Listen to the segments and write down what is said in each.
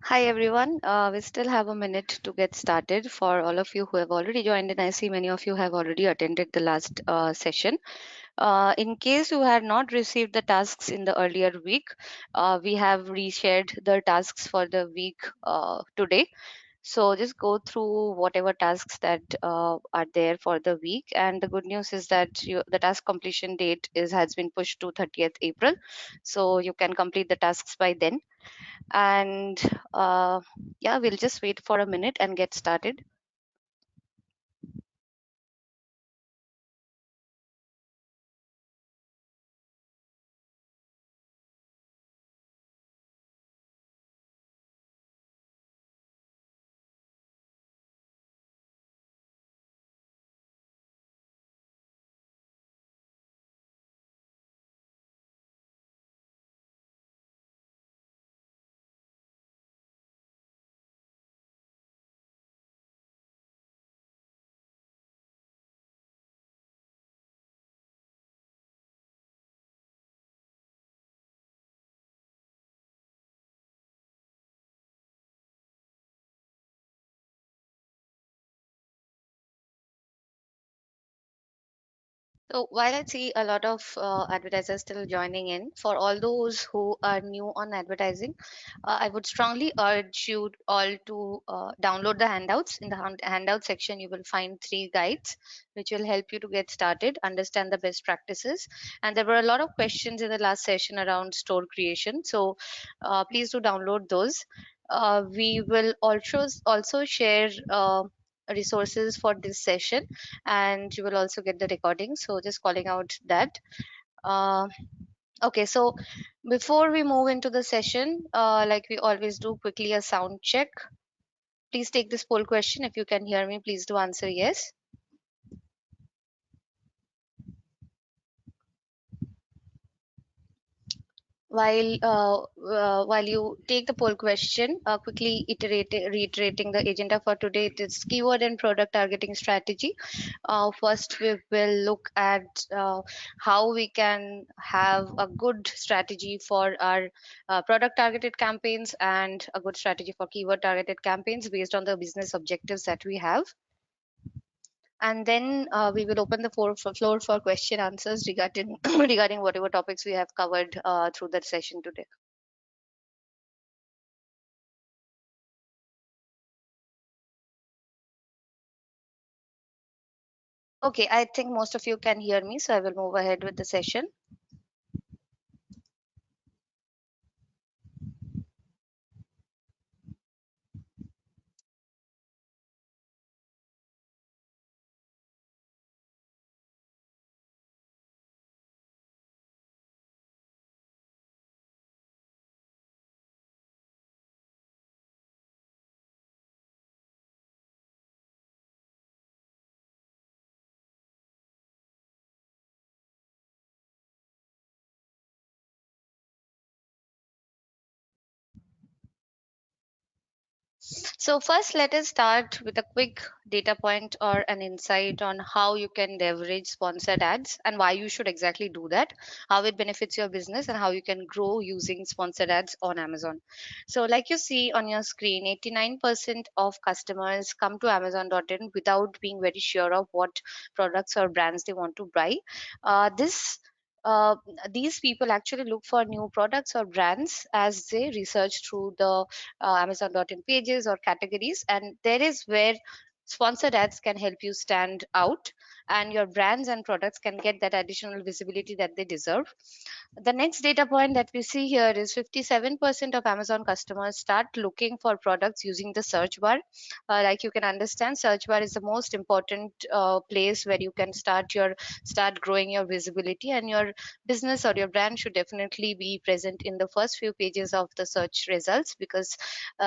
Hi everyone. We still have a minute to get started. For all of you who have already joined, and I see many of you have already attended the last session. In case you had not received the tasks in the earlier week, we have reshared the tasks for the week today. So just go through whatever tasks that are there for the week. And the good news is that the task completion date has been pushed to 30th April. So you can complete the tasks by then. And yeah, we'll just wait for a minute and get started. So while I see a lot of advertisers still joining in, for all those who are new on advertising, I would strongly urge you all to download the handouts. In the handout section, you will find 3 guides which will help you to get started, understand the best practices. And there were a lot of questions in the last session around store creation. So please do download those. We will also share resources for this session, and you will also get the recording, so just calling out that. uh, okay, so before we move into the session, like we always do, quickly a sound check. Please take this poll question. If you can hear me, please do answer yes. While you take the poll question, quickly reiterating the agenda for today, it is keyword and product targeting strategy. First, we will look at how we can have a good strategy for our product targeted campaigns and a good strategy for keyword targeted campaigns based on the business objectives that we have. And then we will open the floor for question answers regarding regarding whatever topics we have covered through the session today. Okay, I think most of you can hear me, so I will move ahead with the session. So first, let us start with a quick data point or an insight on how you can leverage sponsored ads and why you should exactly do that, how it benefits your business, and how you can grow using sponsored ads on Amazon. So like you see on your screen, 89% of customers come to Amazon.in without being very sure of what products or brands they want to buy. This uh, these people actually look for new products or brands as they research through the Amazon.in pages or categories, and there is where sponsored ads can help you stand out, and your brands and products can get that additional visibility that they deserve. The next data point that we see here is 57% of Amazon customers start looking for products using the search bar. Like you can understand, search bar is the most important place where you can start growing your visibility, and your business or your brand should definitely be present in the first few pages of the search results, because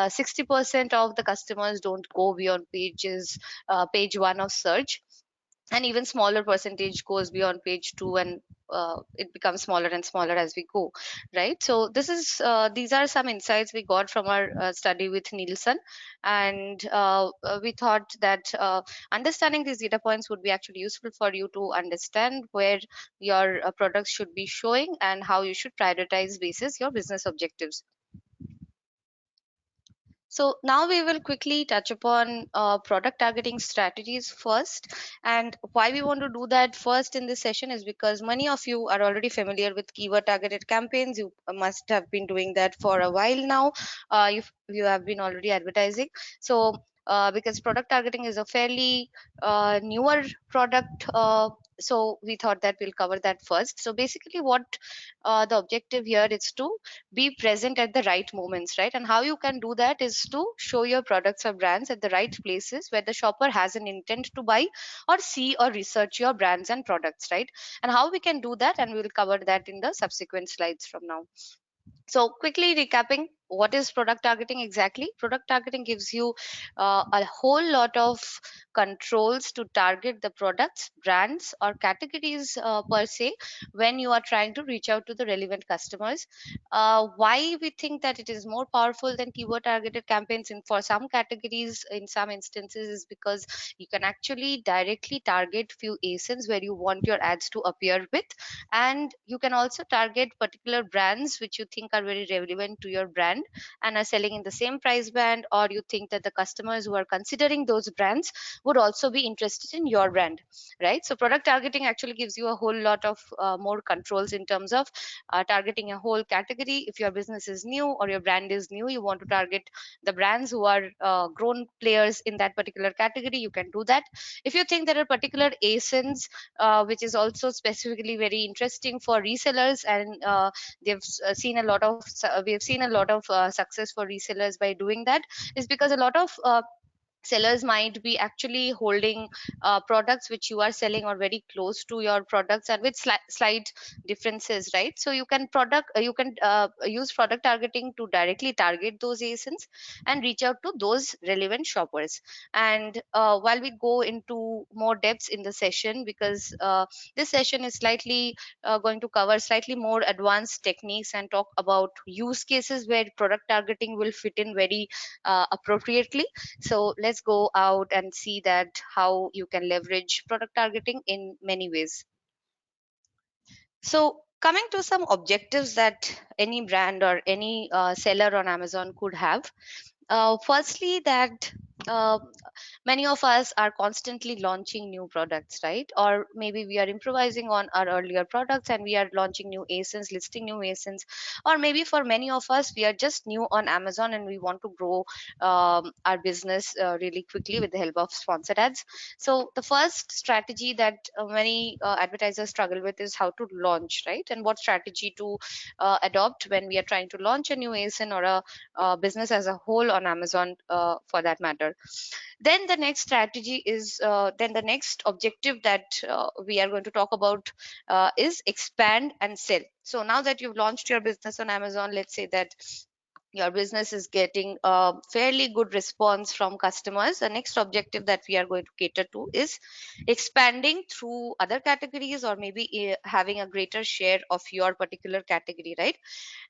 60% of the customers don't go beyond page 1 of search, and even smaller percentage goes beyond page 2, and it becomes smaller and smaller as we go, right? So these are some insights we got from our study with Nielsen, and we thought that understanding these data points would be actually useful for you to understand where your products should be showing and how you should prioritize basis your business objectives. So now we will quickly touch upon product targeting strategies first. And why we want to do that first in this session is because many of you are already familiar with keyword targeted campaigns. You must have been doing that for a while now. You have been already advertising. So because product targeting is a fairly newer product, so we thought that we'll cover that first. So basically, what the objective here is to be present at the right moments, right? And how you can do that is to show your products or brands at the right places where the shopper has an intent to buy or see or research your brands and products, right? And how we can do that, and we will cover that in the subsequent slides from now. So quickly recapping, what is product targeting exactly? Product targeting gives you a whole lot of controls to target the products, brands, or categories per se when you are trying to reach out to the relevant customers. Why we think that it is more powerful than keyword targeted campaigns in for some categories in some instances is because you can actually directly target few asins where you want your ads to appear with, and you can also target particular brands which you think are very relevant to your brand and are selling in the same price band, or you think that the customers who are considering those brands would also be interested in your brand, right? So product targeting actually gives you a whole lot of more controls in terms of targeting a whole category. If your business is new or your brand is new, you want to target the brands who are grown players in that particular category, you can do that. If you think there are particular asins which is also specifically very interesting for resellers, and we have seen a lot of success for resellers by doing that, is because a lot of sellers might be actually holding products which you are selling or very close to your products and with slight differences, right? So you can use product targeting to directly target those asins and reach out to those relevant shoppers. And while we go into more depths in the session, because this session is slightly going to cover slightly more advanced techniques and talk about use cases where product targeting will fit in very appropriately. So let's go out and see that how you can leverage product targeting in many ways. So coming to some objectives that any brand or any seller on Amazon could have. Firstly, that uh, many of us are constantly launching new products, right? Or maybe we are improvising on our earlier products and we are launching new asins, listing new asins. Or maybe for many of us, we are just new on Amazon and we want to grow our business really quickly with the help of sponsored ads. So the first strategy that many advertisers struggle with is how to launch, right? And what strategy to adopt when we are trying to launch a new asin or a business as a whole on Amazon, for that matter. Then the next objective that we are going to talk about is expand and sell. So now that you've launched your business on Amazon, let's say that your business is getting a fairly good response from customers, the next objective that we are going to cater to is expanding through other categories, or maybe having a greater share of your particular category, right?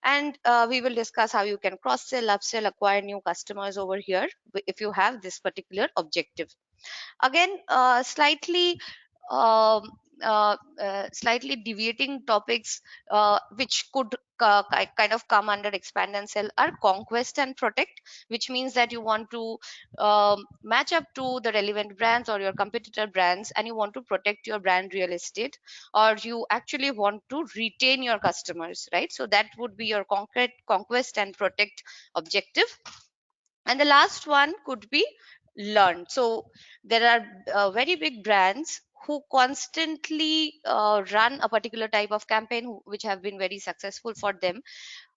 And we will discuss how you can cross sell, upsell, acquire new customers over here if you have this particular objective. Again, slightly deviating topics which could kind of come under expand and sell are conquest and protect, which means that you want to match up to the relevant brands or your competitor brands, and you want to protect your brand real estate, or you actually want to retain your customers, right? So that would be your concrete conquest and protect objective. And the last one could be learn. So there are very big brands who constantly run a particular type of campaign which have been very successful for them,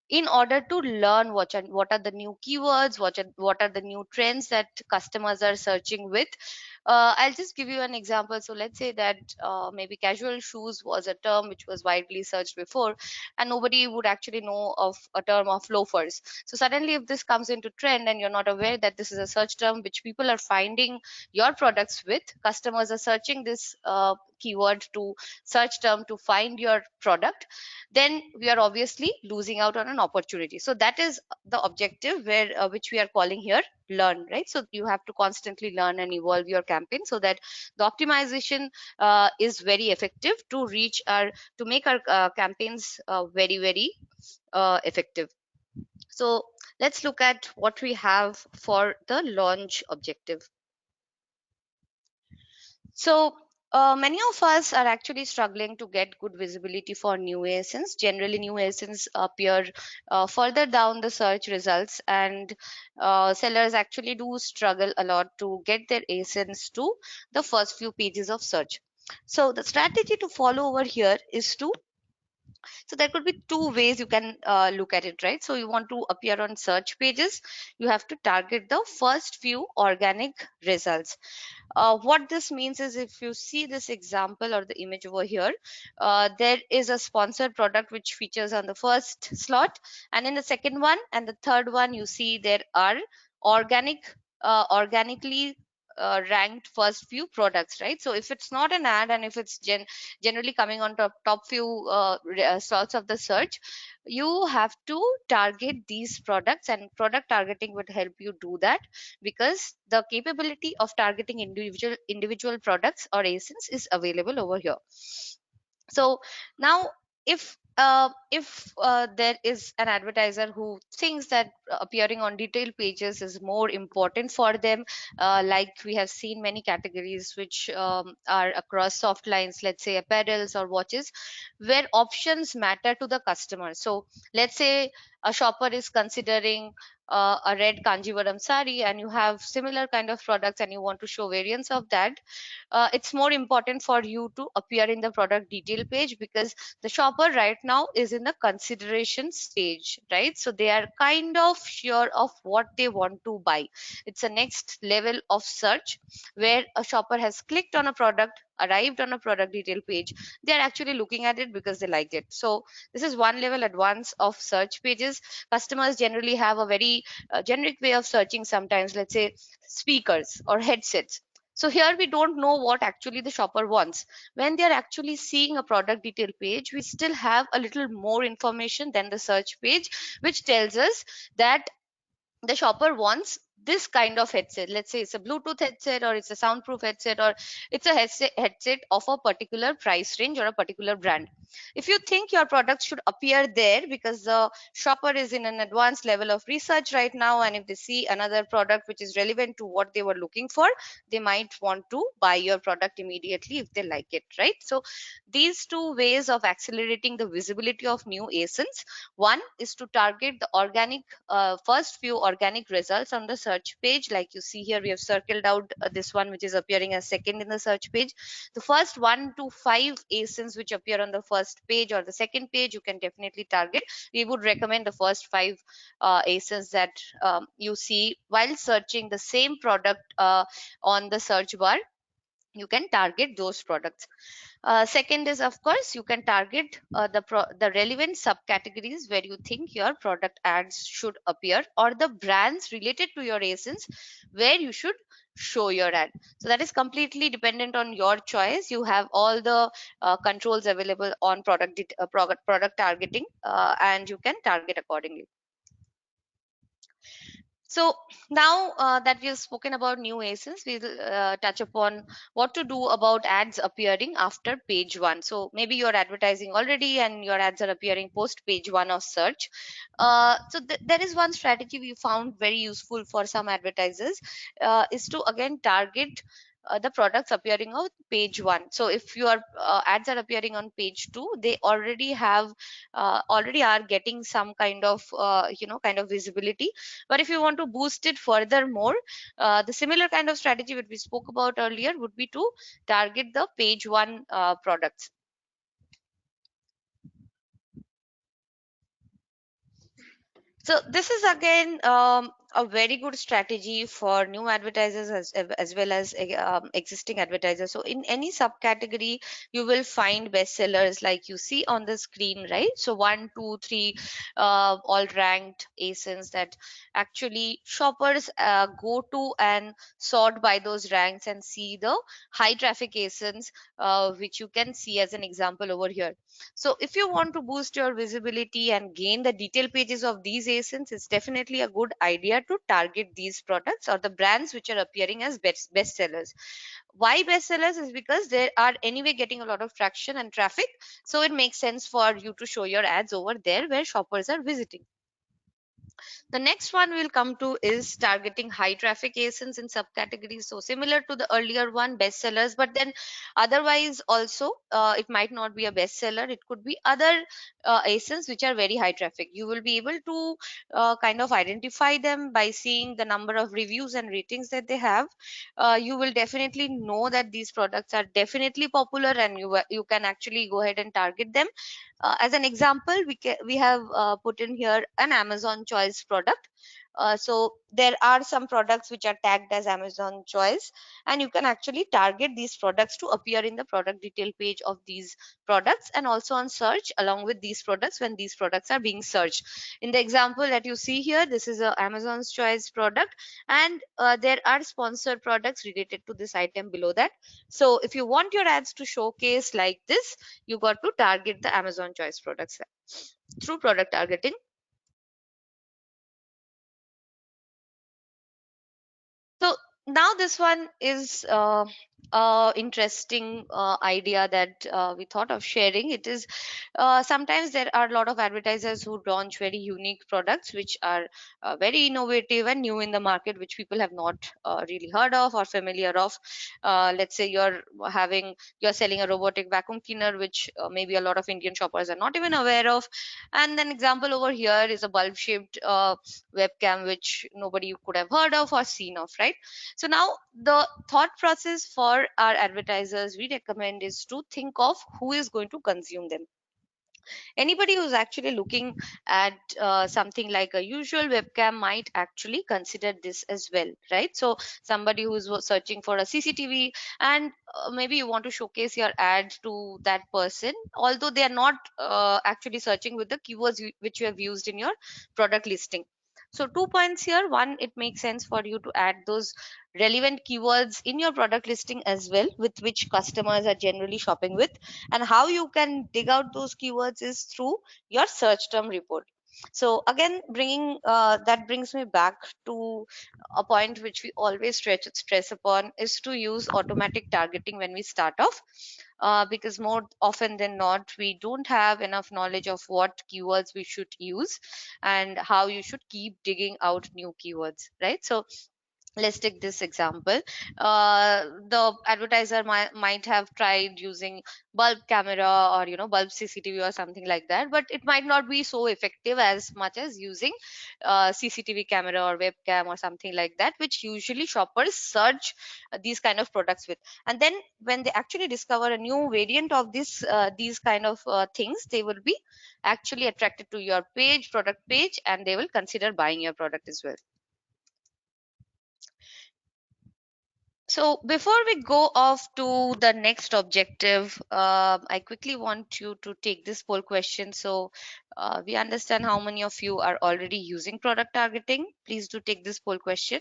in order to learn what are the new keywords, what are the new trends that customers are searching with. I'll just give you an example. So let's say that maybe casual shoes was a term which was widely searched before, and nobody would actually know of a term of loafers. So suddenly, if this comes into trend and you're not aware that this is a search term which people are finding your products with, customers are searching this keyword to search term to find your product, then we are obviously losing out on an opportunity. So that is the objective where which we are calling here learn, right? So you have to constantly learn and evolve your campaign so that the optimization is very effective to make our campaigns very effective. So let's look at what we have for the launch objective. So, many of us are actually struggling to get good visibility for new ASINs. Generally, new ASINs appear further down the search results, and sellers actually do struggle a lot to get their ASINs to the first few pages of search. So, the strategy to follow over here is to, so there could be two ways you can look at it, right? So you want to appear on search pages, you have to target the first few organic results. What this means is, if you see this example or the image over here, there is a sponsored product which features on the first slot, and in the second one and the third one you see there are organically ranked first few products, right? So if it's not an ad, and if it's generally coming on top few slots of the search, you have to target these products, and product targeting would help you do that, because the capability of targeting individual products or ASINs is available over here. So now, if there is an advertiser who thinks that appearing on detailed pages is more important for them, like we have seen many categories which are across soft lines, let's say apparels or watches, where options matter to the customer. So let's say a shopper is considering a red kanjivaram sari, and you have similar kind of products and you want to show variants of that. It's more important for you to appear in the product detail page, because the shopper right now is in the consideration stage, right? So they are kind of sure of what they want to buy. It's a next level of search, where a shopper has clicked on a product, arrived on a product detail page, they are actually looking at it because they like it. So this is one level advance of search pages. Customers generally have a very generic way of searching sometimes, let's say speakers or headsets. So here we don't know what actually the shopper wants. When they are actually seeing a product detail page, we still have a little more information than the search page, which tells us that the shopper wants this kind of headset. Let's say it's a Bluetooth headset, or it's a soundproof headset, or it's a headset of a particular price range or a particular brand. If you think your product should appear there because the shopper is in an advanced level of research right now, and if they see another product which is relevant to what they were looking for, they might want to buy your product immediately if they like it, right? So these two ways of accelerating the visibility of new ASINs: one is to target the organic first few organic results on the search page. Like you see here, we have circled out this one which is appearing as second in the search page. The first 1 to 5 ASINs which appear on the first page or the second page, you can definitely target. We would recommend the first 5 ASINs that you see while searching the same product on the search bar. You can target those products. Second is, of course, you can target the relevant subcategories where you think your product ads should appear, or the brands related to your ASINs where you should show your ad. So that is completely dependent on your choice. You have all the controls available on product targeting, and you can target accordingly. So now that we have spoken about new ASINs, we'll touch upon what to do about ads appearing after page one. So maybe you're advertising already and your ads are appearing post page one of search. There is one strategy we found very useful for some advertisers, is to again target the products appearing on page one. So if your ads are appearing on page two, they already are getting some kind of visibility. But if you want to boost it furthermore, the similar kind of strategy that we spoke about earlier would be to target the page one products. So this is again a very good strategy for new advertisers as well as existing advertisers. So in any subcategory, you will find bestsellers like you see on the screen, right? So 1, 2, 3, all ranked ASINs that actually shoppers go to and sort by those ranks and see the high traffic ASINs, which you can see as an example over here. So if you want to boost your visibility and gain the detail pages of these ASINs, it's definitely a good idea to target these products or the brands which are appearing as bestsellers. Why bestsellers is because they are anyway getting a lot of traction and traffic. So it makes sense for you to show your ads over there where shoppers are visiting. The next one we'll come to is targeting high traffic ASINs in subcategories. So similar to the earlier one, bestsellers, but then otherwise also it might not be a bestseller. It could be other ASINs which are very high traffic. You will be able to kind of identify them by seeing the number of reviews and ratings that they have. You will definitely know that these products are definitely popular, and you can actually go ahead and target them. As an example, we have put in here an Amazon choice product. So there are some products which are tagged as Amazon choice, and you can actually target these products to appear in the product detail page of these products, and also on search along with these products when these products are being searched. In the example that you see here, this is a Amazon's choice product, and there are sponsored products related to this item below that. So if you want your ads to showcase like this, you got to target the Amazon choice products through product targeting. So now this one is interesting idea that we thought of sharing. It is sometimes there are a lot of advertisers who launch very unique products which are very innovative and new in the market, which people have not really heard of or familiar of. Let's say you're selling a robotic vacuum cleaner, which maybe a lot of Indian shoppers are not even aware of. And then example over here is a bulb shaped webcam which nobody could have heard of or seen of, right? So now the thought process for our advertisers we recommend is to think of who is going to consume them. Anybody who's actually looking at something like a usual webcam might actually consider this as well, right? So somebody who's searching for a CCTV, and maybe you want to showcase your ad to that person, although they are not actually searching with the keywords which you have used in your product listing. So 2 points here. One, it makes sense for you to add those relevant keywords in your product listing as well, with which customers are generally shopping with. And how you can dig out those keywords is through your search term report. So again, bringing that brings me back to a point which we always stress upon, is to use automatic targeting when we start off, because more often than not we don't have enough knowledge of what keywords we should use and how you should keep digging out new keywords, right? So let's take this example. The advertiser might have tried using bulb camera or bulb CCTV or something like that, but it might not be so effective as much as using CCTV camera or webcam or something like that, which usually shoppers search these kind of products with. And then when they actually discover a new variant of this these kind of things, they will be actually attracted to your product page, and they will consider buying your product as well. So before we go off to the next objective, I quickly want you to take this poll question. So we understand how many of you are already using product targeting. Please do take this poll question.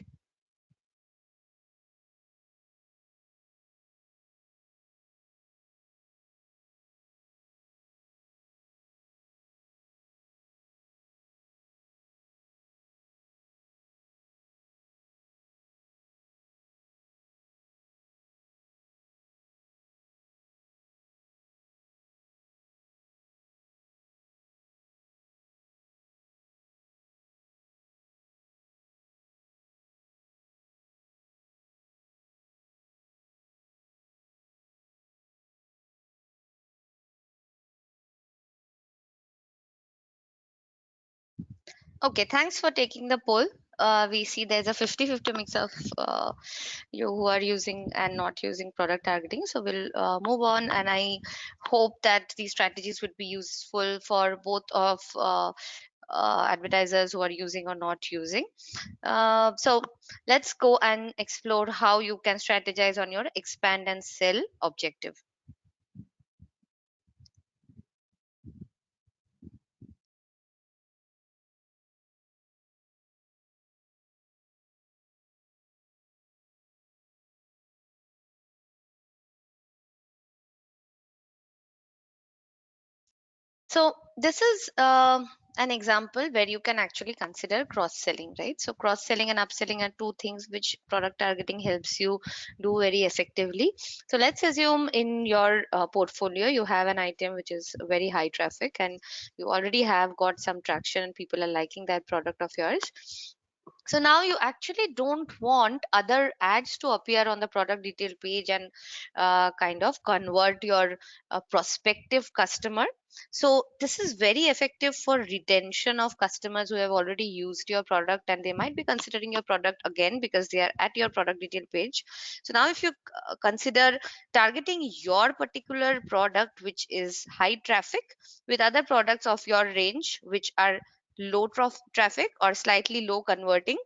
Okay, thanks for taking the poll. We see there's a 50-50 mix of you who are using and not using product targeting. So we'll move on, and I hope that these strategies would be useful for both of advertisers who are using or not using. So let's go and explore how you can strategize on your expand and sell objective. So this is an example where you can actually consider cross selling, right? So cross selling and upselling are two things which product targeting helps you do very effectively. So let's assume in your portfolio you have an item which is very high traffic, and you already have got some traction and people are liking that product of yours. So now you actually don't want other ads to appear on the product detail page and kind of convert your prospective customer. So this is very effective for retention of customers who have already used your product and they might be considering your product again because they are at your product detail page. So now if you consider targeting your particular product which is high traffic with other products of your range which are low traffic or slightly low converting,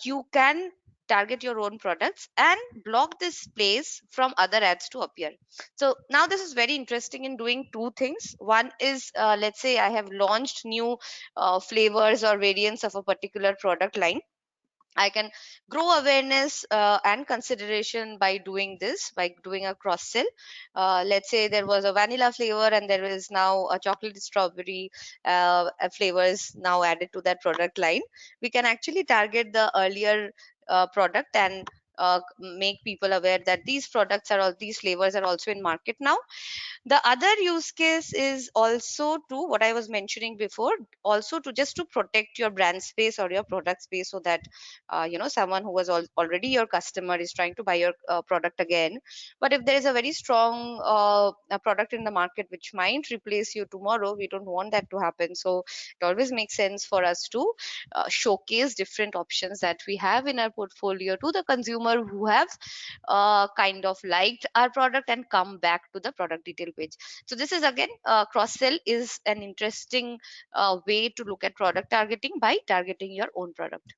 you can target your own products and block this place from other ads to appear. So now this is very interesting in doing two things. One is, let's say I have launched new flavors or variants of a particular product line. I can grow awareness and consideration by doing this, by doing a cross sell. Let's say there was a vanilla flavor and there is now a chocolate strawberry flavors now added to that product line. We can actually target the earlier product and make people aware that these products are all these flavors are also in market now. The other use case is also to what I was mentioning before, also to just to protect your brand space or your product space, so that someone who was already your customer is trying to buy your product again. But if there is a very strong a product in the market which might replace you tomorrow, we don't want that to happen. So it always makes sense for us to showcase different options that we have in our portfolio to the consumer who have kind of liked our product and come back to the product detail page. So this is again, cross sell is an interesting way to look at product targeting by targeting your own product.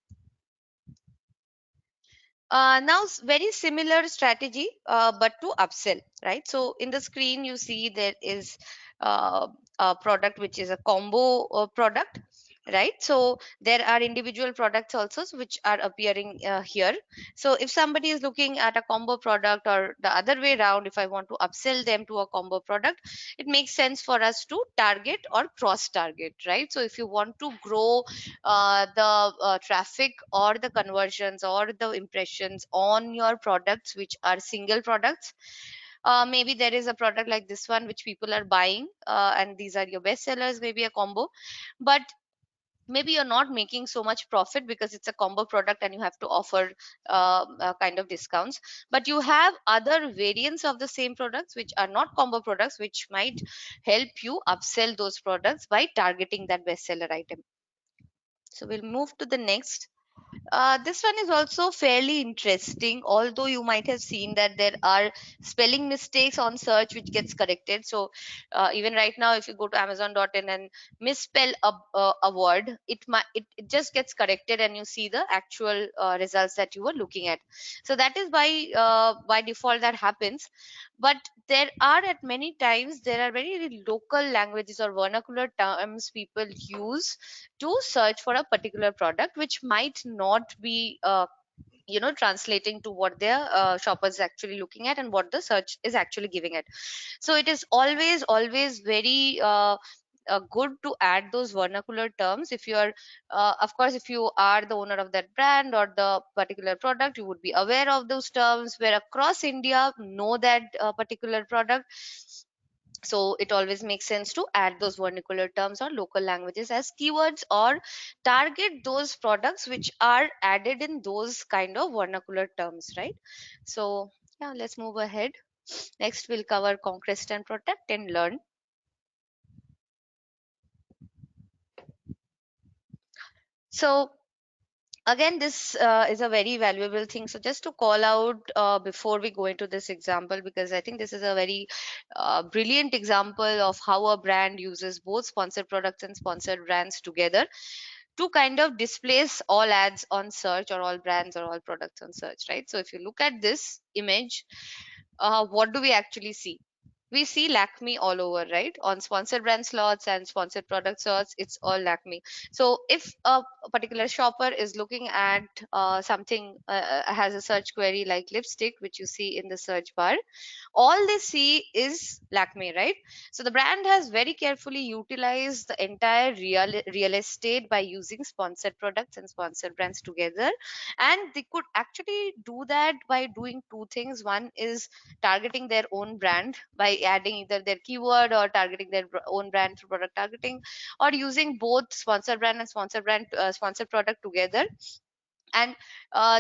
Now very similar strategy, but to upsell, right? So in the screen you see there is a product which is a combo product, right? So there are individual products also which are appearing here. So if somebody is looking at a combo product, or the other way around, if I want to upsell them to a combo product, it makes sense for us to target or cross target, right? So if you want to grow the traffic or the conversions or the impressions on your products which are single products, maybe there is a product like this one which people are buying, and these are your best sellers, maybe a combo. But maybe you're not making so much profit because it's a combo product and you have to offer kind of discounts, but you have other variants of the same products which are not combo products which might help you upsell those products by targeting that bestseller item. So we'll move to the next. This one is also fairly interesting, although you might have seen that there are spelling mistakes on search which gets corrected. So even right now, if you go to Amazon.in and misspell a word, it just gets corrected and you see the actual results that you were looking at. So that is by default that happens. But there are at many times there are very local languages or vernacular terms people use to search for a particular product which might not be translating to what their shoppers actually looking at and what the search is actually giving it. So it is always very good to add those vernacular terms. If you are of course, if you are the owner of that brand or the particular product, you would be aware of those terms where across India know that particular product. So it always makes sense to add those vernacular terms or local languages as keywords, or target those products which are added in those kind of vernacular terms, right? So yeah, let's move ahead. Next we'll cover conquest and protect and learn. So again, this is a very valuable thing. So just to call out before we go into this example, because I think this is a very brilliant example of how a brand uses both sponsored products and sponsored brands together to kind of displace all ads on search or all brands or all products on search, right? So if you look at this image, what do we actually see? we see Lakme all over, right? On sponsored brand slots and sponsored product slots, it's all Lakme. So if a particular shopper is looking at something, has a search query like lipstick, which you see in the search bar, all they see is Lakme, right? So the brand has very carefully utilized the entire real estate by using sponsored products and sponsored brands together. And they could actually do that by doing two things. One is targeting their own brand by adding either their keyword or targeting their own brand through product targeting, or using both sponsored brand and sponsored product together. And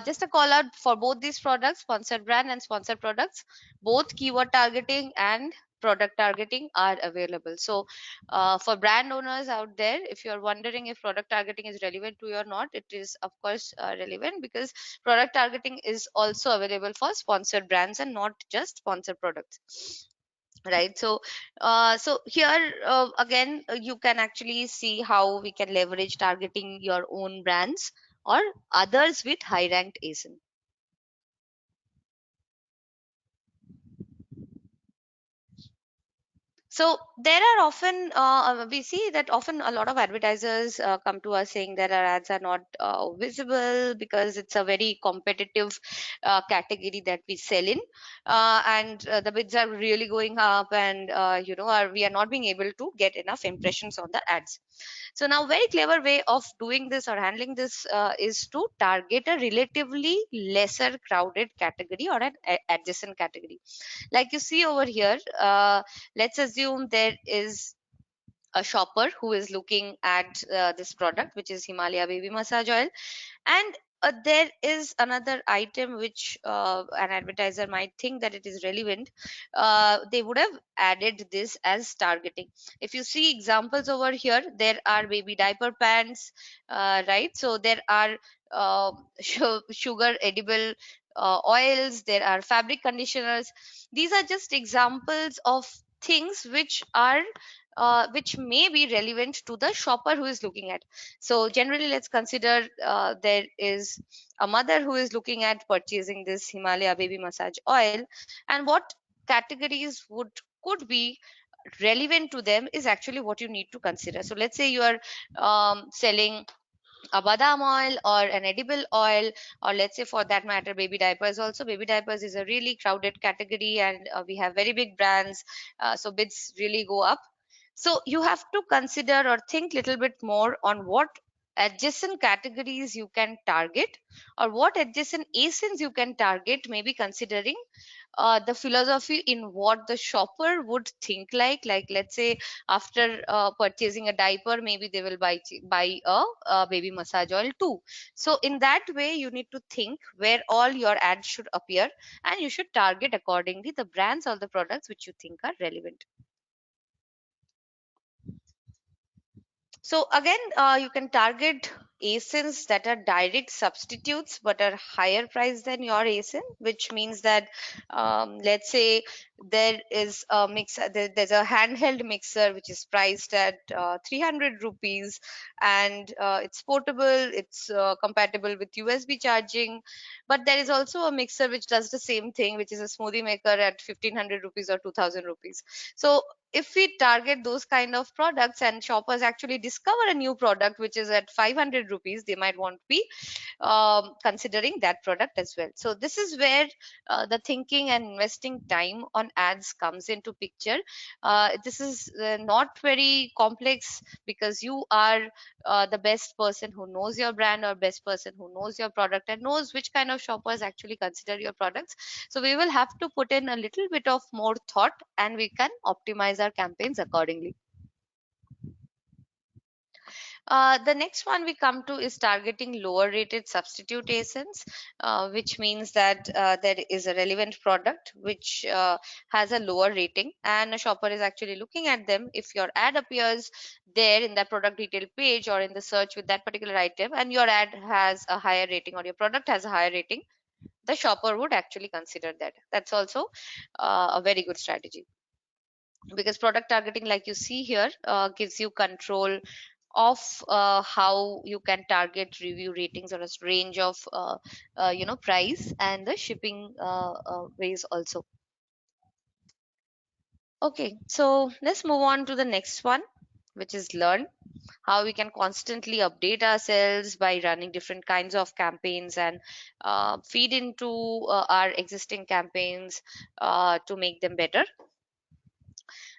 just a call out for both these products, sponsored brand and sponsored products, both keyword targeting and product targeting are available. So for brand owners out there, if you're wondering if product targeting is relevant to you or not, it is of course relevant, because product targeting is also available for sponsored brands and not just sponsored products, right? So here again, you can actually see how we can leverage targeting your own brands or others with high ranked asin. So there are often we see that often a lot of advertisers come to us saying that our ads are not visible because it's a very competitive category that we sell in, and the bids are really going up, and we are not being able to get enough impressions on the ads. So now very clever way of doing this or handling this is to target a relatively lesser crowded category or an adjacent category. Like you see over here, let's assume there is a shopper who is looking at this product, which is Himalaya baby massage oil, and there is another item which an advertiser might think that it is relevant. They would have added this as targeting. If you see examples over here, there are baby diaper pants, right? So there are uh, sugar edible oils, there are fabric conditioners. These are just examples of things which may be relevant to the shopper who is looking at. So generally, let's consider there is a mother who is looking at purchasing this Himalaya baby massage oil, and what categories would could be relevant to them is actually what you need to consider. So let's say you are selling a badam oil or an edible oil, or let's say for that matter baby diapers. Also baby diapers is a really crowded category, and we have very big brands, so bids really go up. So you have to consider or think little bit more on what adjacent categories you can target, or what adjacent asins you can target, maybe considering the philosophy in what the shopper would think. Like let's say after purchasing a diaper, maybe they will buy a baby massage oil too. So in that way you need to think where all your ads should appear, and you should target accordingly the brands or the products which you think are relevant. So again, you can target ASINs that are direct substitutes but are higher price than your ASIN, which means that let's say there is a mixer, there's a handheld mixer which is priced at 300 rupees, and it's portable, it's compatible with USB charging. But there is also a mixer which does the same thing, which is a smoothie maker at 1500 rupees or 2000 rupees. So if we target those kind of products and shoppers actually discover a new product which is at 500 rupees, they might want to be considering that product as well. So this is where the thinking and investing time on ads comes into picture. This is not very complex, because you are the best person who knows your brand, or best person who knows your product and knows which kind of shoppers actually consider your products. So we will have to put in a little bit of more thought, and we can optimize our campaigns accordingly. The next one we come to is targeting lower rated substitute ASINs, which means that there is a relevant product which has a lower rating, and a shopper is actually looking at them. If your ad appears there in the product detail page or in the search with that particular item, and your ad has a higher rating or your product has a higher rating, the shopper would actually consider that. That's also a very good strategy, because product targeting, like you see here, gives you control of how you can target review ratings or a range of price and the shipping ways also. Okay, so let's move on to the next one, which is learn. How we can constantly update ourselves by running different kinds of campaigns and feed into our existing campaigns to make them better.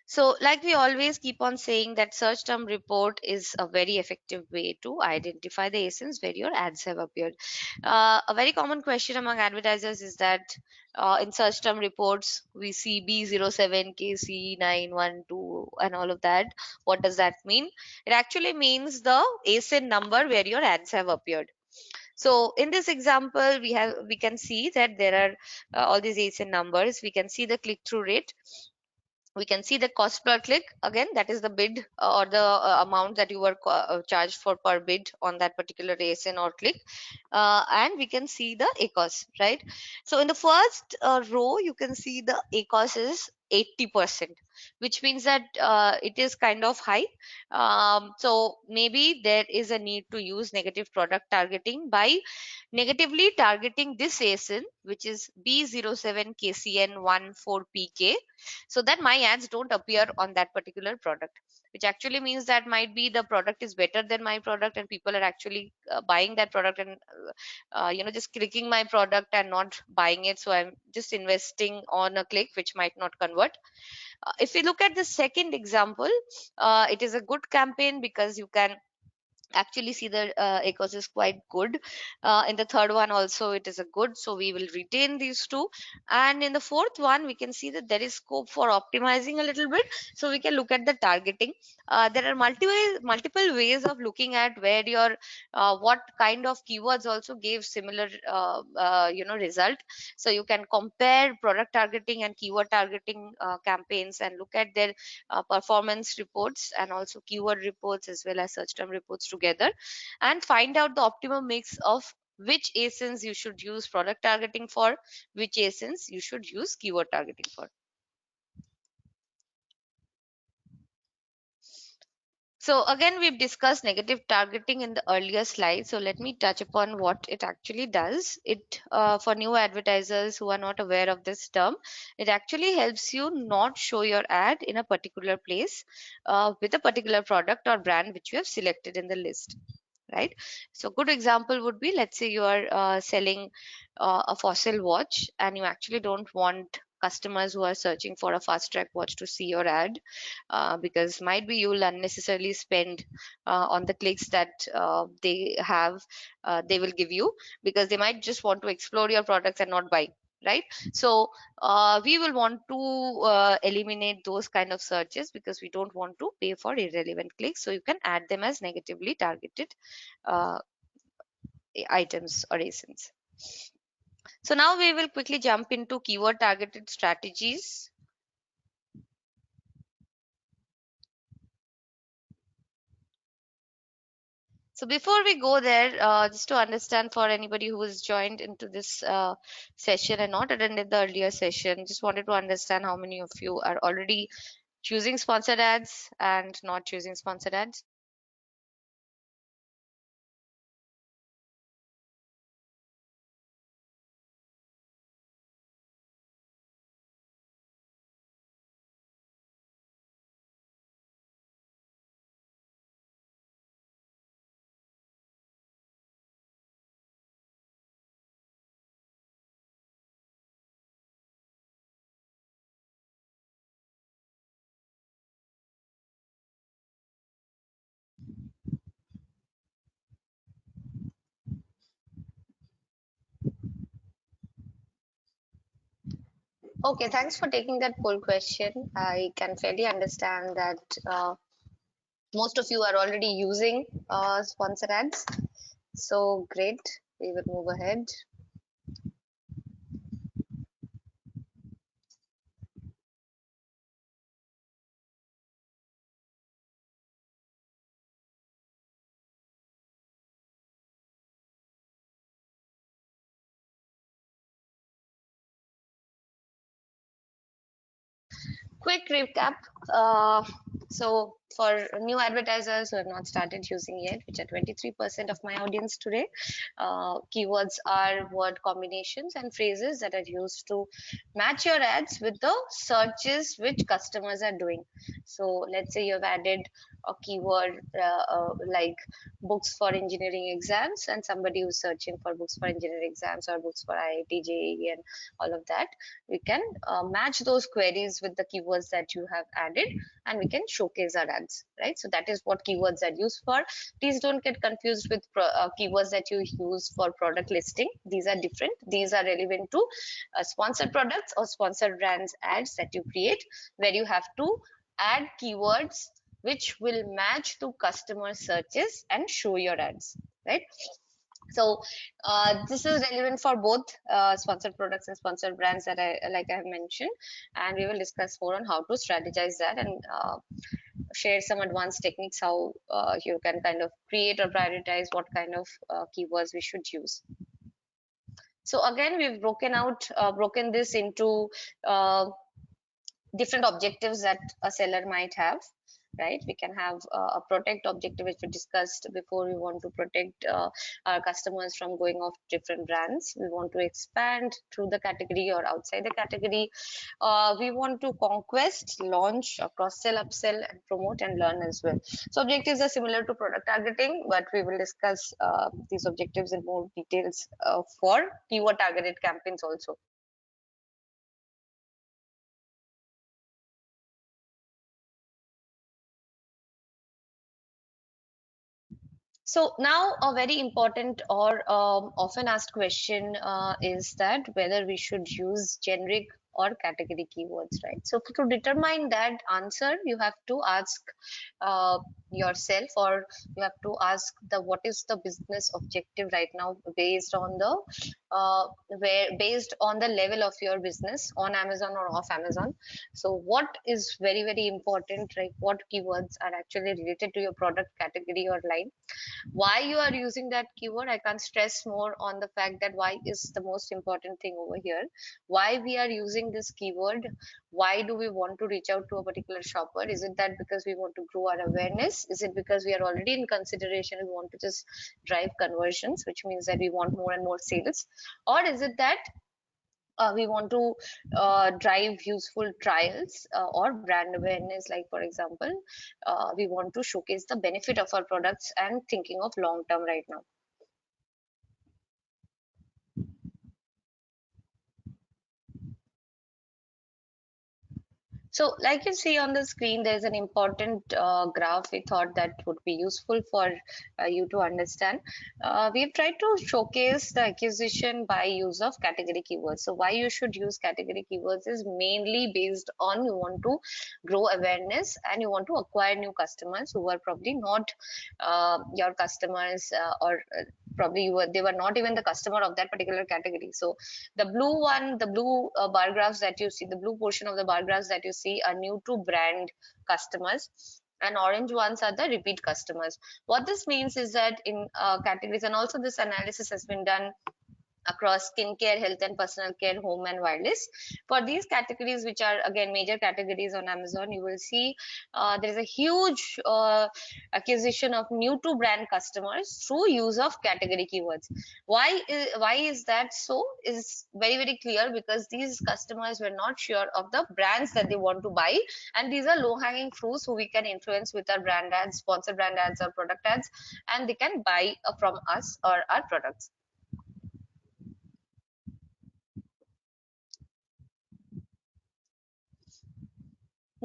So, like we always keep on saying, that search term report is a very effective way to identify the ASINs where your ads have appeared. A very common question among advertisers is that in search term reports, we see B07, KC912, and all of that. What does that mean? It actually means the ASIN number where your ads have appeared. So in this example, we can see that there are all these ASIN numbers. We can see the click through rate, we can see the cost per click. Again, that is the bid or the amount that you were charged for per bid on that particular ASIN or click. And we can see the ACOS, right? So in the first row, you can see the ACOS is 80%, which means that it is kind of high. So maybe there is a need to use negative product targeting by negatively targeting this ASIN, which is B07KCN14PK, so that my ads don't appear on that particular product, which actually means that might be the product is better than my product and people are actually buying that product and just clicking my product and not buying it, so I'm just investing on a click which might not convert. If we look at the second example, it is a good campaign because you can actually see the ACOS is quite good. In the third one also it is a good, so we will retain these two. And in the fourth one we can see that there is scope for optimizing a little bit, so we can look at the targeting. There are multiple ways of looking at where your what kind of keywords also gave similar result. So you can compare product targeting and keyword targeting campaigns and look at their performance reports and also keyword reports as well as search term reports together, and find out the optimum mix of which ASINs you should use product targeting for, which ASINs you should use keyword targeting for. So again, we've discussed negative targeting in the earlier slide. So let me touch upon what it actually does. It for new advertisers who are not aware of this term, it actually helps you not show your ad in a particular place with a particular product or brand which you have selected in the list, right? So good example would be, let's say you are selling a fossil watch and you actually don't want customers who are searching for a fast track watch to see your ad, because might be you will unnecessarily spend on the clicks that they will give you, because they might just want to explore your products and not buy, right? So we will want to eliminate those kind of searches because we don't want to pay for irrelevant clicks, so you can add them as negatively targeted uh, items or ASINs. So now we will quickly jump into keyword targeted strategies. So before we go there, just to understand for anybody who has joined into this session and not attended the earlier session, just wanted to understand how many of you are already choosing sponsored ads and not choosing sponsored ads. Okay, thanks for taking that poll question. I can fairly understand that most of you are already using sponsored ads. So great, we will move ahead. Quick recap. Uh, so for new advertisers who have not started using yet, which are 23% of my audience today, keywords are word combinations and phrases that are used to match your ads with the searches which customers are doing. So let's say you've added a keyword like books for engineering exams, and somebody who's searching for books for engineering exams or books for IIT, JEE, and all of that, we can match those queries with the keywords that you have added, and we can showcase our ads, right? So that is what keywords are used for. Please don't get confused with keywords that you use for product listing. These are different. These are relevant to sponsored products or sponsored brands ads that you create, where you have to add keywords which will match to customer searches and show your ads, right? So this is relevant for both sponsored products and sponsored brands that I have mentioned, and we will discuss more on how to strategize that, and share some advanced techniques how you can kind of create or prioritize what kind of keywords we should use. So again, we've broken this into different objectives that a seller might have, right? We can have a protect objective, which we discussed before. We want to protect our customers from going off different brands. We want to expand through the category or outside the category. We want to conquest, launch, cross sell, upsell, and promote and learn as well. So objectives are similar to product targeting, but we will discuss these objectives in more details for keyword targeted campaigns also. So now a very important or often asked question is that whether we should use generic or category keywords, right? So to determine that answer, you have to ask uh, yourself, or you have to ask the what is the business objective right now, based on the based on the level of your business on Amazon or off Amazon. So what is very important, right? What keywords are actually related to your product category or line? Why you are using that keyword, I can't stress more on the fact that why is the most important thing over here. Why we are using this keyword? Why do we want to reach out to a particular shopper? Is it that because we want to grow our awareness? Is it because we are already in consideration, we want to just drive conversions, which means that we want more and more sales? Or is it that we want to drive useful trials or brand awareness, like for example, we want to showcase the benefit of our products and thinking of long term right now? So like you see on the screen, there's an important graph we thought that would be useful for you to understand. We've tried to showcase the acquisition by use of category keywords. So why you should use category keywords is mainly based on you want to grow awareness and you want to acquire new customers who are probably not your customers, or probably they were not even the customer of that particular category. So the blue one, the blue bar graphs that you see, the blue portion of the bar graphs that you see are new to brand customers, and orange ones are the repeat customers. What this means is that in categories, and also this analysis has been done across skincare, health and personal care, home and wireless. For these categories, which are again major categories on Amazon, you will see there is a huge acquisition of new to brand customers through use of category keywords. Why is that so? Is very clear, because these customers were not sure of the brands that they want to buy, and these are low hanging fruits who we can influence with our brand ads, sponsored brand ads, or product ads, and they can buy from us or our products.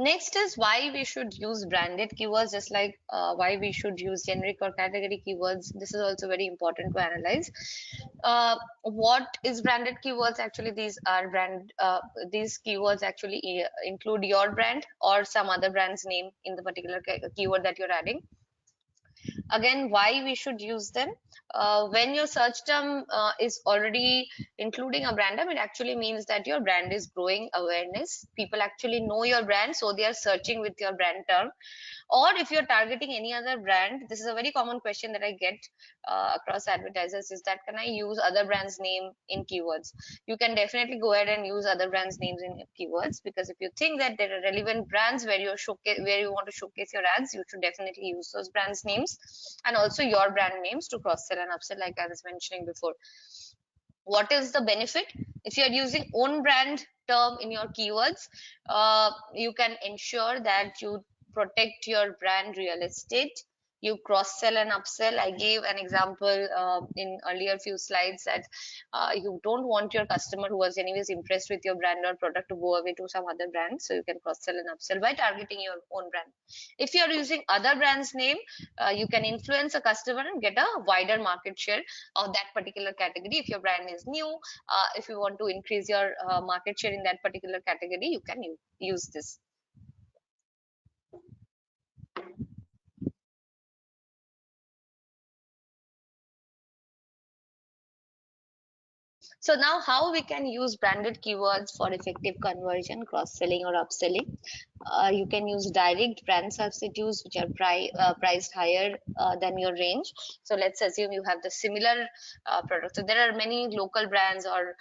Next is why we should use branded keywords, just like why we should use generic or category keywords. This is also very important to analyze. What is branded keywords? Actually, these keywords actually include your brand or some other brand's name in the particular keyword that you're adding. Again, why we should use them? When your search term is already including a brand term, it actually means that your brand is growing awareness. People actually know your brand, so they are searching with your brand term. Or if you're targeting any other brand, this is a very common question that I get across advertisers, is that can I use other brands name in keywords? You can definitely go ahead and use other brands names in keywords, because if you think that there are relevant brands where you want to showcase your ads, you should definitely use those brands names, and also your brand names to cross sell and upsell, like I was mentioning before. What is the benefit? If you are using own brand term in your keywords, you can ensure that you protect your brand real estate. You cross sell and upsell. I gave an example in earlier few slides that you don't want your customer who was anyways impressed with your brand or product to go away to some other brand, so you can cross sell and upsell by targeting your own brand. If you are using other brands name, you can influence a customer and get a wider market share of that particular category. If your brand is new, if you want to increase your market share in that particular category, you can use this. So now how we can use branded keywords for effective conversion, cross-selling or upselling? You can use direct brand substitutes which are priced higher than your range. So let's assume you have the similar product. So there are many local brands or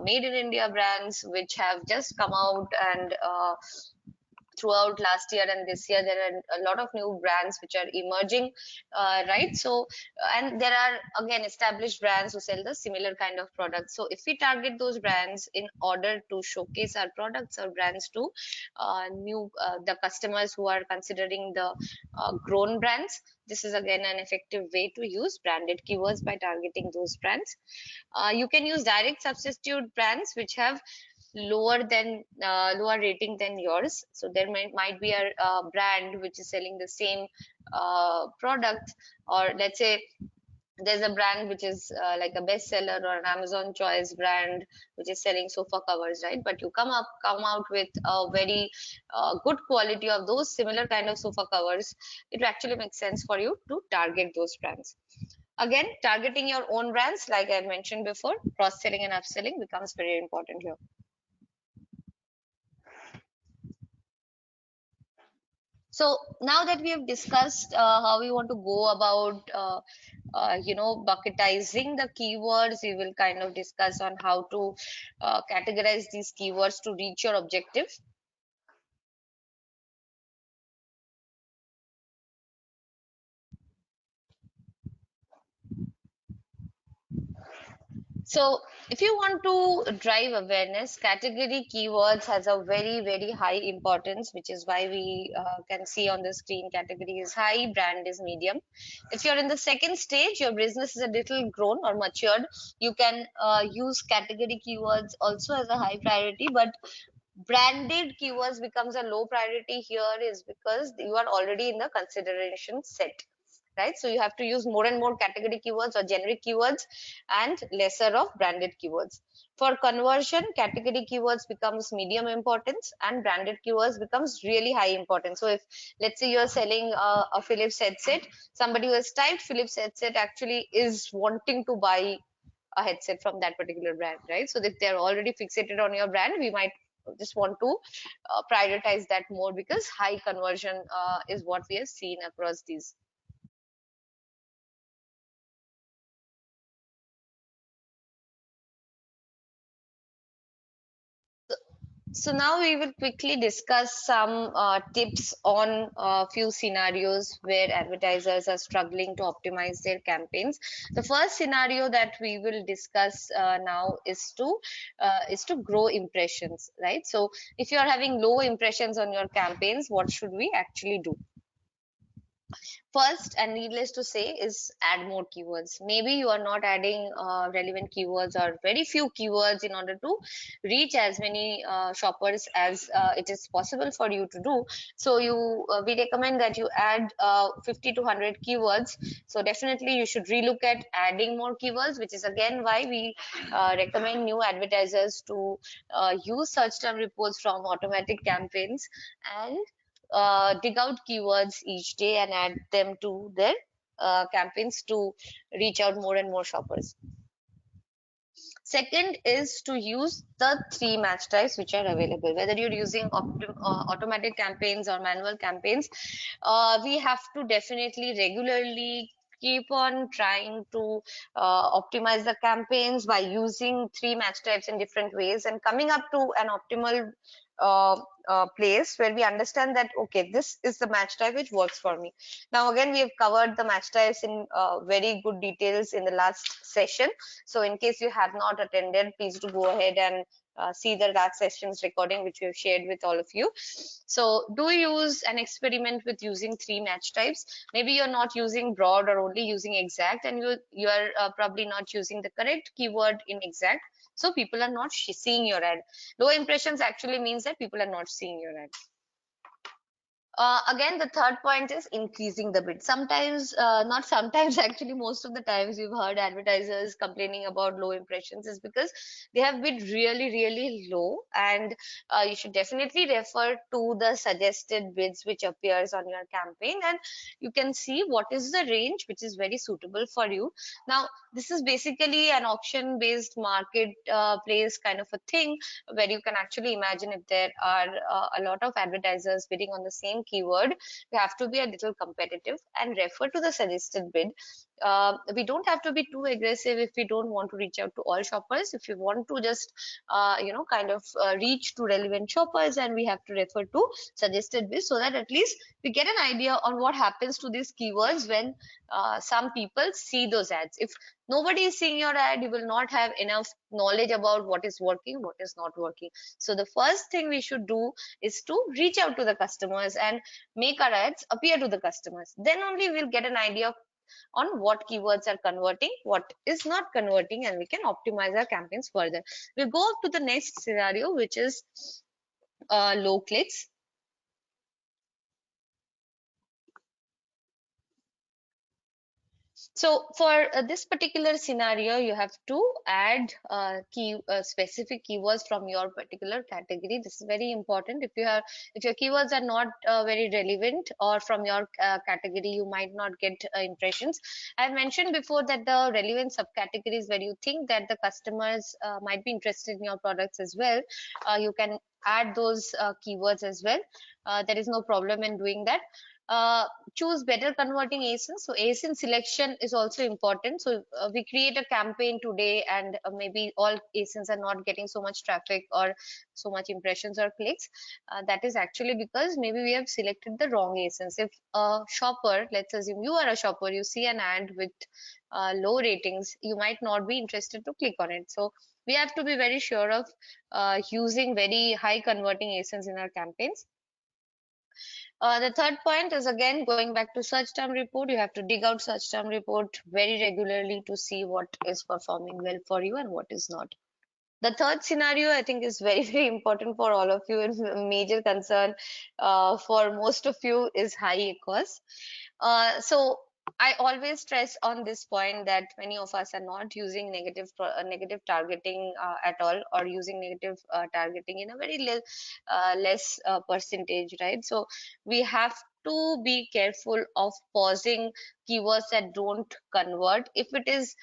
made in India brands which have just come out, and throughout last year and this year there are a lot of new brands which are emerging, right? So and there are again established brands who sell the similar kind of products. So if we target those brands in order to showcase our products or brands to new the customers who are considering the grown brands, this is again an effective way to use branded keywords by targeting those brands. You can use direct substitute brands which have lower rating than yours. So there might be a brand which is selling the same product, or let's say there's a brand which is like a bestseller or an Amazon choice brand which is selling sofa covers, right? But you come out with a very good quality of those similar kind of sofa covers. It actually makes sense for you to target those brands. Again, targeting your own brands, like I mentioned before, cross selling and upselling becomes very important here. So now that we have discussed how we want to go about, bucketizing the keywords, we will kind of discuss on how to categorize these keywords to reach your objective. So if you want to drive awareness, category keywords has a very, very high importance, which is why we can see on the screen category is high, brand is medium. If you're in the second stage, your business is a little grown or matured, you can use category keywords also as a high priority, but branded keywords becomes a low priority here is because you are already in the consideration set, right? So you have to use more and more category keywords or generic keywords and lesser of branded keywords. For conversion, category keywords becomes medium importance and branded keywords becomes really high importance. So if let's say you're selling a Philips headset, somebody who has typed Philips headset actually is wanting to buy a headset from that particular brand, right? So if they're already fixated on your brand, we might just want to prioritize that more, because high conversion is what we have seen across these. So now we will quickly discuss some tips on a few scenarios where advertisers are struggling to optimize their campaigns. The first scenario that we will discuss now is to grow impressions, right? So if you are having low impressions on your campaigns, what should we actually do? First, and needless to say, is add more keywords. Maybe you are not adding relevant keywords or very few keywords in order to reach as many shoppers as it is possible for you to do. So we recommend that you add 50 to 100 keywords. So definitely you should relook at adding more keywords, which is again why we recommend new advertisers to use search term reports from automatic campaigns and dig out keywords each day and add them to their campaigns to reach out more and more shoppers. Second is to use the three match types which are available. Whether you're using automatic campaigns or manual campaigns, we have to definitely regularly keep on trying to optimize the campaigns by using three match types in different ways and coming up to an optimal uh, place where we understand that okay, this is the match type which works for me. Now again, we have covered the match types in very good details in the last session, so in case you have not attended, please do go ahead and see the last session's recording which we have shared with all of you. So do use an experiment with using three match types. Maybe you're not using broad or only using exact, and you are probably not using the correct keyword in exact, so people are not seeing your ad. Low impressions actually means that people are not seeing your ad. Again, the third point is increasing the bid. Sometimes, not sometimes, actually, most of the times you've heard advertisers complaining about low impressions is because they have bid really, really low. And you should definitely refer to the suggested bids which appears on your campaign, and you can see what is the range which is very suitable for you. Now, this is basically an auction-based market place kind of a thing where you can actually imagine if there are a lot of advertisers bidding on the same keyword, you have to be a little competitive and refer to the suggested bid. We don't have to be too aggressive if we don't want to reach out to all shoppers. If you want to just kind of reach to relevant shoppers, and we have to refer to suggested bids so that at least we get an idea on what happens to these keywords when some people see those ads. If nobody is seeing your ad, you will not have enough knowledge about what is working, what is not working. So the first thing we should do is to reach out to the customers and make our ads appear to the customers. Then only we'll get an idea on what keywords are converting, what is not converting, and we can optimize our campaigns further. We'll go up to the next scenario, which is low clicks. So for this particular scenario, you have to add specific keywords from your particular category. This is very important. If your keywords are not very relevant or from your category, you might not get impressions. I've mentioned before that the relevant subcategories where you think that the customers might be interested in your products as well, you can add those keywords as well. There is no problem in doing that. Uh, Choose better converting ASINs. So ASIN selection is also important. So we create a campaign today, and maybe all ASINs are not getting so much traffic or so much impressions or clicks. That is actually because maybe we have selected the wrong ASINs. If a shopper, let's assume you are a shopper, you see an ad with low ratings, you might not be interested to click on it. So we have to be very sure of using very high converting ASINs in our campaigns. The third point is again going back to search term report. You have to dig out search term report very regularly to see what is performing well for you and what is not. The third scenario I think is very, very important for all of you, and a major concern for most of you is high cost. So I always stress on this point that many of us are not using negative targeting at all, or using negative targeting in a very less percentage, right? So we have to be careful of pausing keywords that don't convert. If it is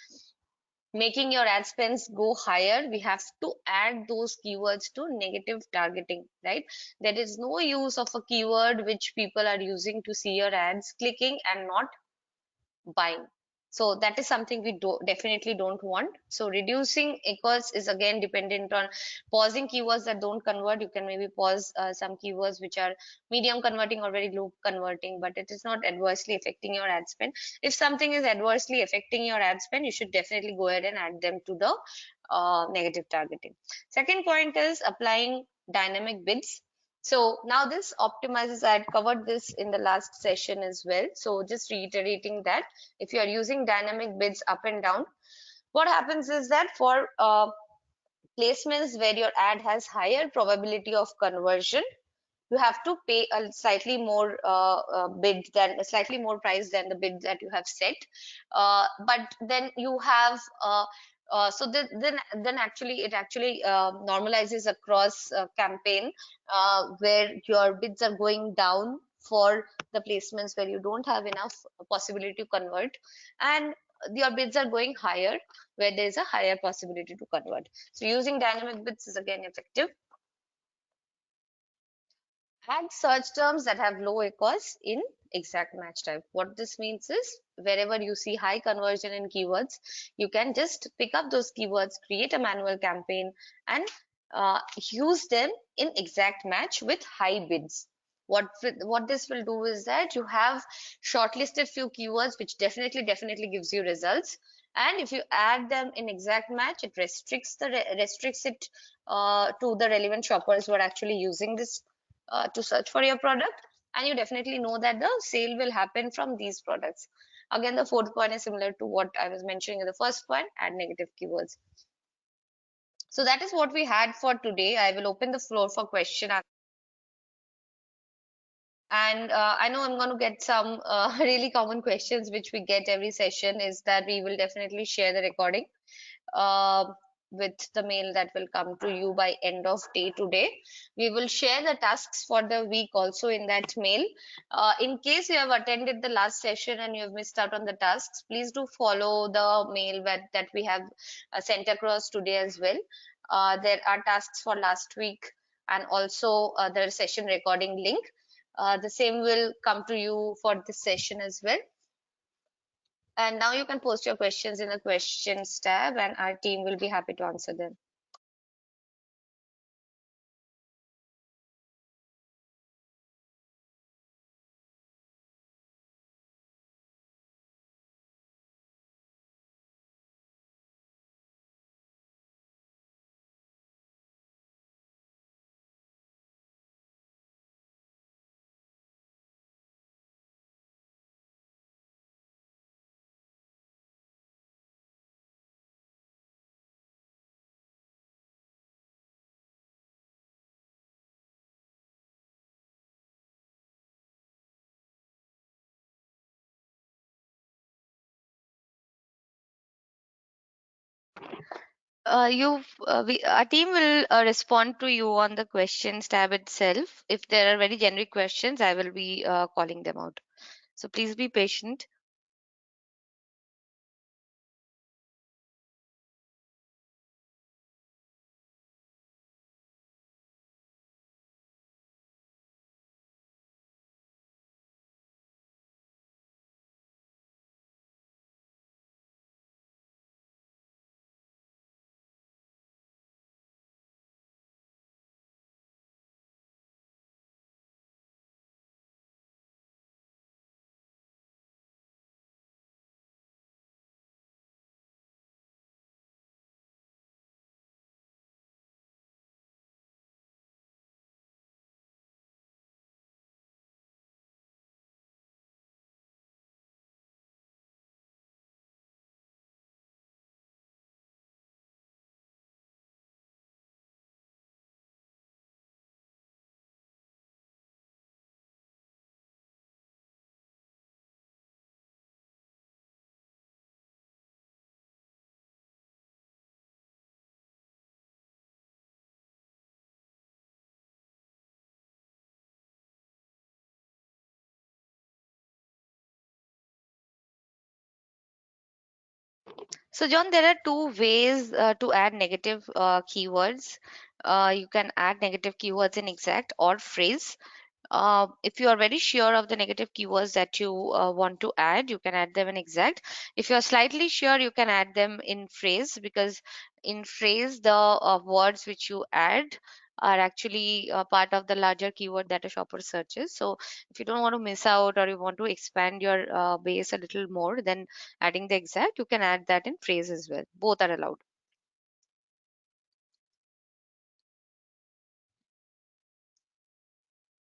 making your ad spends go higher, we have to add those keywords to negative targeting, right? There is no use of a keyword which people are using to see your ads clicking and not buying. So that is something we definitely don't want. So reducing equals is again dependent on pausing keywords that don't convert. You can maybe pause some keywords which are medium converting or very low converting, but it is not adversely affecting your ad spend. If something is adversely affecting your ad spend, you should definitely go ahead and add them to the negative targeting. Second point is applying dynamic bids. So now this optimizes, I had covered this in the last session as well. So just reiterating that if you are using dynamic bids up and down, what happens is that for placements where your ad has higher probability of conversion, you have to pay a slightly more bid than a slightly more price than the bid that you have set. But then you have then actually it actually normalizes across campaign where your bids are going down for the placements where you don't have enough possibility to convert, and your bids are going higher where there is a higher possibility to convert. So using dynamic bids is again effective. Add search terms that have low ACoS in exact match type. What this means is wherever you see high conversion in keywords, you can just pick up those keywords, create a manual campaign, and use them in exact match with high bids. What this will do is that you have shortlisted few keywords which definitely gives you results, and if you add them in exact match, it restricts it to the relevant shoppers who are actually using this to search for your product, and you definitely know that the sale will happen from these products. Again, the fourth point is similar to what I was mentioning in the first point: add negative keywords. So that is what we had for today. I will open the floor for question, and I know I'm going to get some really common questions which we get every session, is that we will definitely share the recording uh, with the mail that will come to you by end of day today. We will share the tasks for the week also in that mail. In case you have attended the last session and you have missed out on the tasks, please do follow the mail that we have sent across today as well. There are tasks for last week, and also the session recording link. The same will come to you for this session as well. And now you can post your questions in the questions tab, and our team will be happy to answer them. Our team will respond to you on the questions tab itself. If there are very generic questions, I will be calling them out. So please be patient. So, John, there are two ways to add negative keywords. You can add negative keywords in exact or phrase. If you are very sure of the negative keywords that you want to add, you can add them in exact. If you are slightly sure, you can add them in phrase, because in phrase the words which you add are actually part of the larger keyword that a shopper searches. So if you don't want to miss out, or you want to expand your base a little more than adding the exact, you can add that in phrase as well. Both are allowed.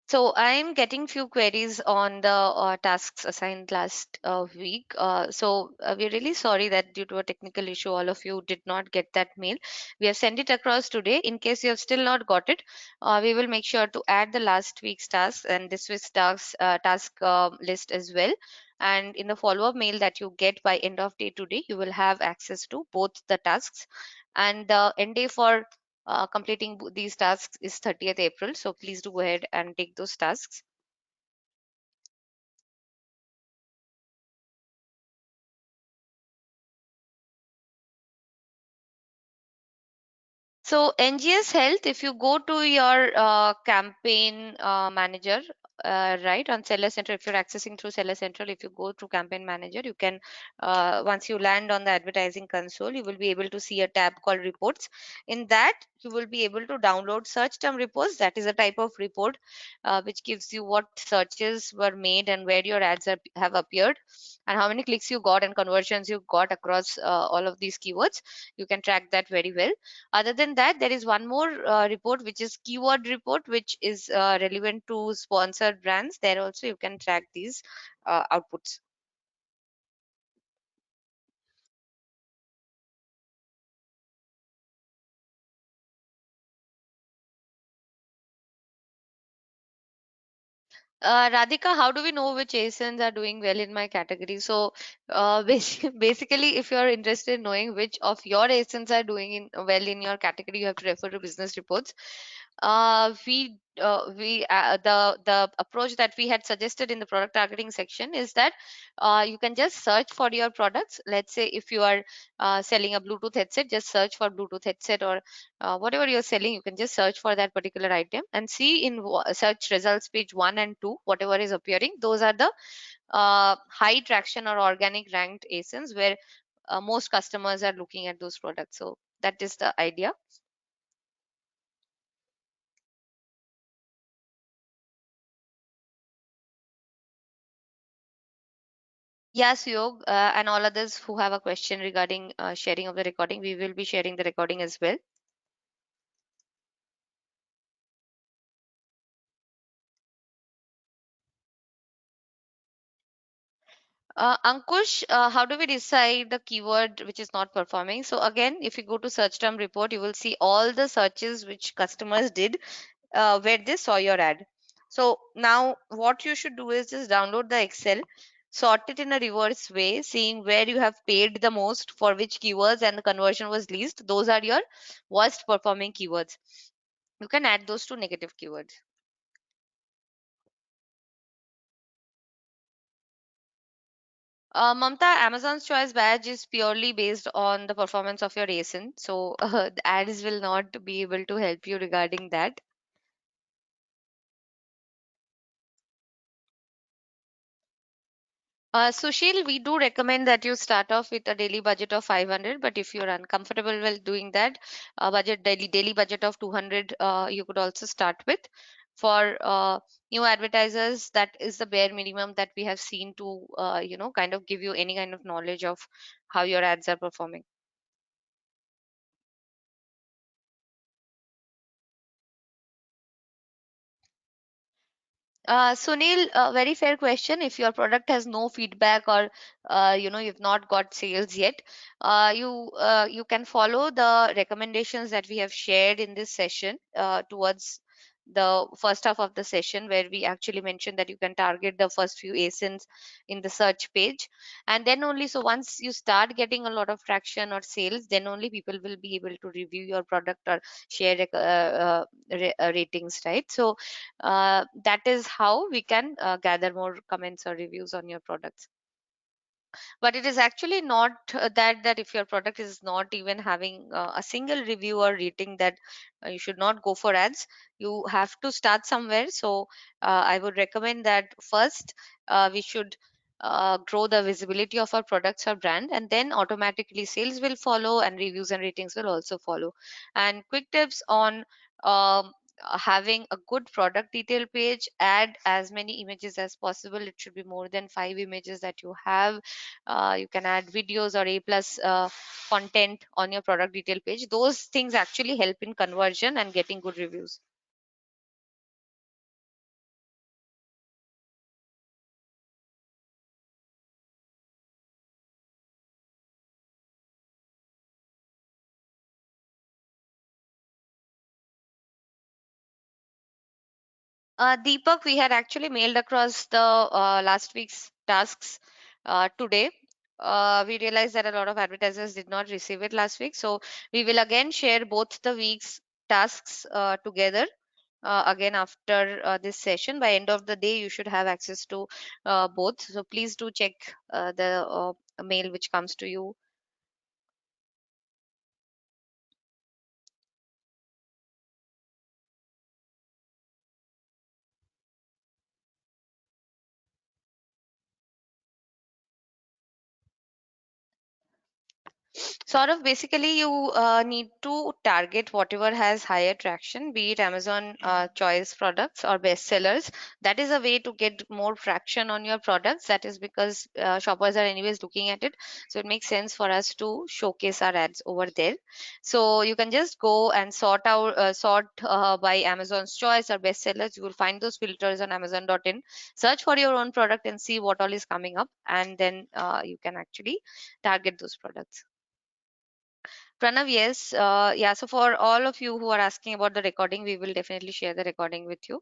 So I'm getting few queries on the tasks assigned last week. We're really sorry that due to a technical issue, all of you did not get that mail. We have sent it across today. In case you have still not got it, we will make sure to add the last week's tasks and this week's task list as well. And in the follow-up mail that you get by end of day today, you will have access to both the tasks. And the end day for completing these tasks is 30th April. So please do go ahead and take those tasks. So NGS Health, if you go to your campaign manager, right, on Seller Central, if you're accessing through Seller Central, if you go to campaign manager, you can, once you land on the advertising console, you will be able to see a tab called reports. In that, you will be able to download search term reports. That is a type of report which gives you what searches were made and where your ads have appeared, and how many clicks you got and conversions you got across all of these keywords. You can track that very well. Other than that, there is one more report, which is keyword report, which is relevant to sponsored brands. There also you can track these outputs. Radhika, how do we know which ASINs are doing well in my category? So, basically, if you're interested in knowing which of your ASINs are doing well in your category, you have to refer to business reports. The approach that we had suggested in the product targeting section is that you can just search for your products. Let's say if you are selling a Bluetooth headset, just search for Bluetooth headset, or whatever you're selling, you can just search for that particular item and see in search results page 1 and 2 whatever is appearing. Those are the high traction or organic ranked ASINs where most customers are looking at those products. So that is the idea. Yes, Yog, and all others who have a question regarding sharing of the recording, we will be sharing the recording as well. Ankush, how do we decide the keyword which is not performing? So again, if you go to search term report, you will see all the searches which customers did where they saw your ad. So now what you should do is just download the Excel, sort it in a reverse way, seeing where you have paid the most for which keywords and the conversion was least. Those are your worst performing keywords. You can add those to negative keywords. Mamta, Amazon's Choice Badge is purely based on the performance of your ASIN. So the ads will not be able to help you regarding that. Sushil, we do recommend that you start off with a daily budget of 500, but if you're uncomfortable while doing that, daily budget of 200, you could also start with. For new advertisers, that is the bare minimum that we have seen to, kind of give you any kind of knowledge of how your ads are performing. Sunil, very fair question. If your product has no feedback or you've not got sales yet, you can follow the recommendations that we have shared in this session towards the first half of the session, where we actually mentioned that you can target the first few ASINs in the search page, and then only, so once you start getting a lot of traction or sales, then only people will be able to review your product or share ratings, right? So that is how we can gather more comments or reviews on your products. But it is actually not that if your product is not even having a single review or rating, that you should not go for ads. You have to start somewhere. So I would recommend that first we should grow the visibility of our products or brand, and then automatically sales will follow and reviews and ratings will also follow. And quick tips on having a good product detail page: add as many images as possible. It should be more than 5 images that you have. You can add videos or a plus content on your product detail page. Those things actually help in conversion and getting good reviews. Deepak, we had actually mailed across the last week's tasks today. We realized that a lot of advertisers did not receive it last week, so we will again share both the week's tasks together again after this session. By end of the day, you should have access to both. So please do check the mail which comes to you. Sort of basically you need to target whatever has higher traction, be it Amazon choice products or best sellers. That is a way to get more traction on your products. That is because shoppers are anyways looking at it, so it makes sense for us to showcase our ads over there. So you can just go and sort by Amazon's choice or best sellers. You will find those filters on amazon.in, search for your own product and see what all is coming up, and then you can actually target those products. Pranav, yes. Yeah, so for all of you who are asking about the recording, we will definitely share the recording with you.